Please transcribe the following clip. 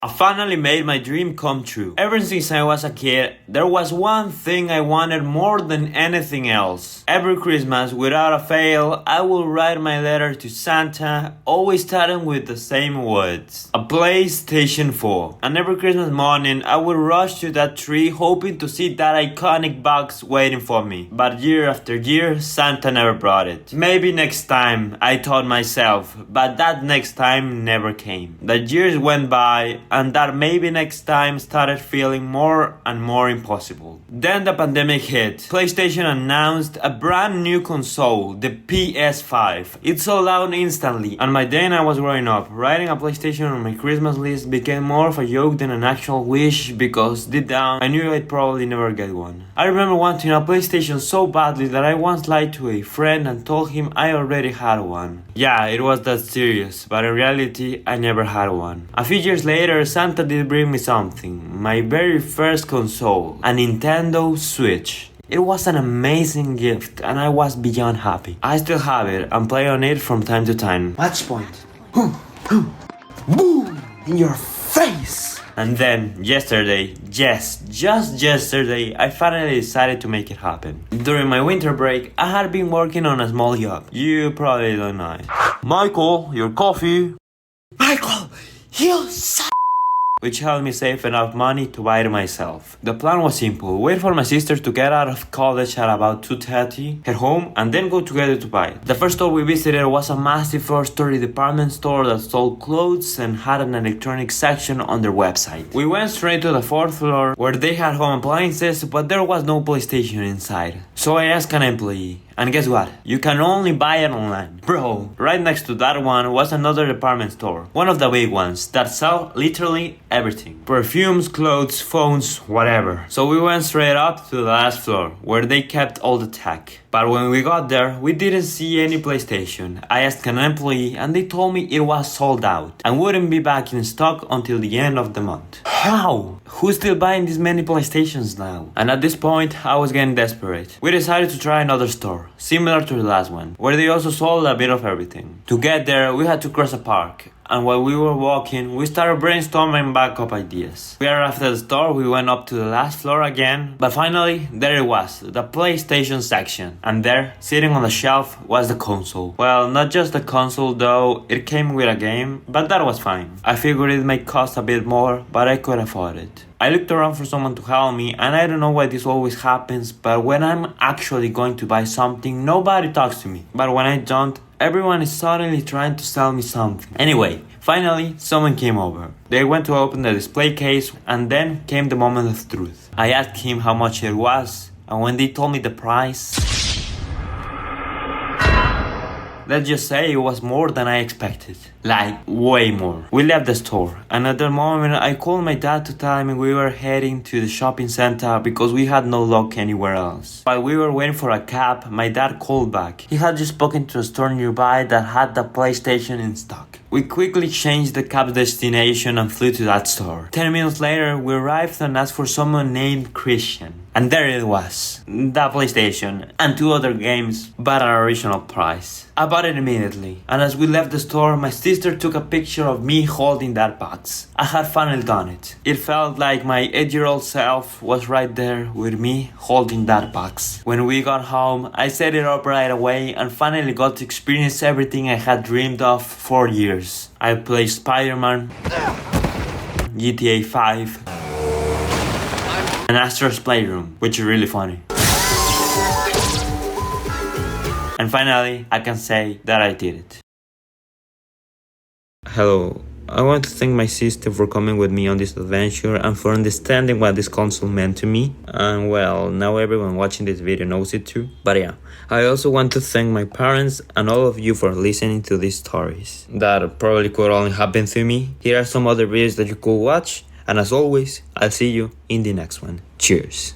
I finally made my dream come true. Ever since I was a kid, there was one thing I wanted more than anything else. Every Christmas, without a fail, I will write my letter to Santa, always starting with the same words. A PlayStation 4. And every Christmas morning, I would rush to that tree hoping to see that iconic box waiting for me. But year after year, Santa never brought it. Maybe next time, I told myself, but that next time never came. The years went by, and that maybe next time started feeling more and more impossible. Then the pandemic hit. PlayStation announced a brand new console, the PS5. It sold out instantly, and by then I was growing up. Writing a PlayStation on my Christmas list became more of a joke than an actual wish, because deep down I knew I'd probably never get one. I remember wanting a PlayStation so badly that I once lied to a friend and told him I already had one. Yeah, it was that serious, but in reality I never had one. A few years later, Santa did bring me something, my very first console, a Nintendo Switch. It was an amazing gift and I was beyond happy. I still have it and play on it from time to time. Match point. Boom! In your face! And then, yesterday, yes, just yesterday, I finally decided to make it happen. During my winter break, I had been working on a small job. You probably don't know it. Michael, your coffee. Michael, you suck! Which helped me save enough money to buy it myself. The plan was simple: wait for my sister to get out of college at about 2:30, head home, and then go together to buy it. The first store we visited was a massive four-story department store that sold clothes and had an electronics section on their website. We went straight to the fourth floor where they had home appliances, but there was no PlayStation inside. So I asked an employee, and guess what? You can only buy it online. Bro, right next to that one was another department store. One of the big ones that sell literally everything. Perfumes, clothes, phones, whatever. So we went straight up to the last floor, where they kept all the tech. But when we got there, we didn't see any PlayStation. I asked an employee and they told me it was sold out and wouldn't be back in stock until the end of the month. How? Who's still buying this many PlayStations now? And at this point, I was getting desperate. We decided to try another store, similar to the last one, where they also sold a bit of everything. To get there, we had to cross a park. And while we were walking, we started brainstorming backup ideas. We arrived at the store, we went up to the last floor again, but finally, there it was, the PlayStation section. And there, sitting on the shelf, was the console. Well, not just the console though, it came with a game, but that was fine. I figured it might cost a bit more, but I could afford it. I looked around for someone to help me, and I don't know why this always happens, but when I'm actually going to buy something, nobody talks to me. But when I don't, everyone is suddenly trying to sell me something. Anyway, finally, someone came over. They went to open the display case, and then came the moment of truth. I asked him how much it was, and when they told me the price, let's just say it was more than I expected. Like, way more. We left the store, and at that moment I called my dad to tell him we were heading to the shopping center because we had no luck anywhere else. While we were waiting for a cab, my dad called back. He had just spoken to a store nearby that had the PlayStation in stock. We quickly changed the cab's destination and flew to that store. 10 minutes later, we arrived and asked for someone named Christian. And there it was, the PlayStation, and 2 other games, but at an original price. I bought it immediately, and as we left the store, my sister took a picture of me holding that box. I had finally done it. It felt like my 8-year-old self was right there with me holding that box. When we got home, I set it up right away and finally got to experience everything I had dreamed of for years. I played Spider-Man, GTA 5, and Astro's Playroom, which is really funny. And finally, I can say that I did it. Hello, I want to thank my sister for coming with me on this adventure and for understanding what this console meant to me. And well, now everyone watching this video knows it too. But yeah, I also want to thank my parents and all of you for listening to these stories that probably could only happen to me. Here are some other videos that you could watch. And as always, I'll see you in the next one. Cheers.